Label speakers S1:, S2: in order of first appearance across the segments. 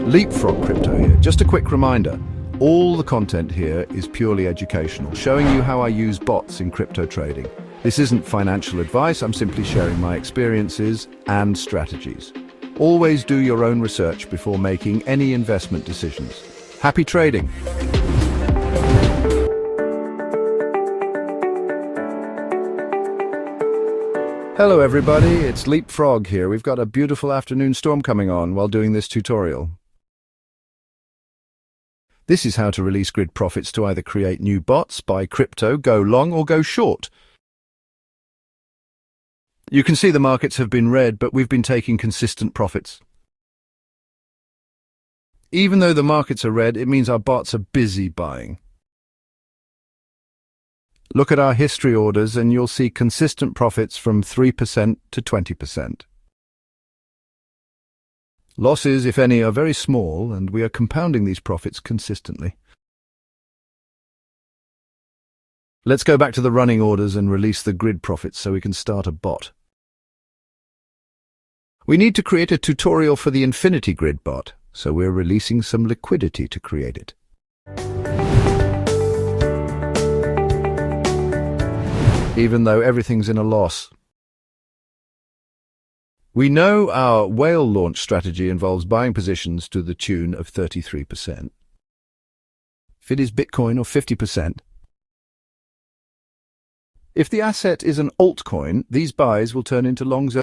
S1: LeapFrog Crypto here. Just a quick reminder, all the content here is purely educational, showing you how I use bots in crypto trading. This isn't financial advice, I'm simply sharing my experiences and strategies. Always do your own research before making any investment decisions. Happy trading! Hello everybody, it's LeapFrog here. We've got a beautiful afternoon storm coming on while doing this tutorial. This is how to release grid profits to either create new bots, buy crypto, go long or go short. You can see the markets have been red, but we've been taking consistent profits. Even though the markets are red, it means our bots are busy buying. Look at our history orders and you'll see consistent profits from 3% to 20%. Losses, if any, are very small, and we are compounding these profits consistently. Let's go back to the running orders and release the grid profits so we can start a bot. We need to create a tutorial for the Infinity Grid bot, so we're releasing some liquidity to create it. Even though everything's in a loss. We know our whale launch strategy involves buying positions to the tune of 33%. If it is Bitcoin or 50%. If the asset is an altcoin, these buys will turn into longs.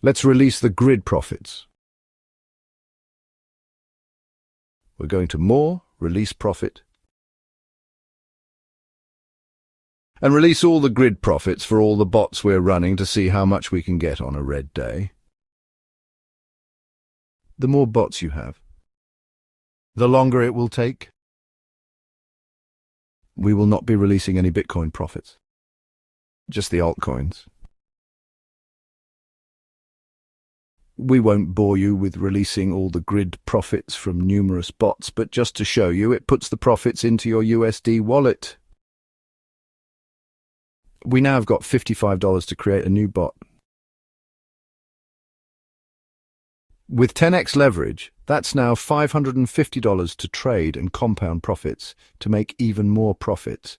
S1: Let's release the grid profits. We're going to More, Release Profit, and release all the grid profits for all the bots we're running to see how much we can get on a red day. The more bots you have, the longer it will take. We will not be releasing any Bitcoin profits, just the altcoins. We won't bore you with releasing all the grid profits from numerous bots, but just to show you, it puts the profits into your USD wallet. We now have got $55 to create a new bot. With 10x leverage, that's now $550 to trade and compound profits to make even more profits.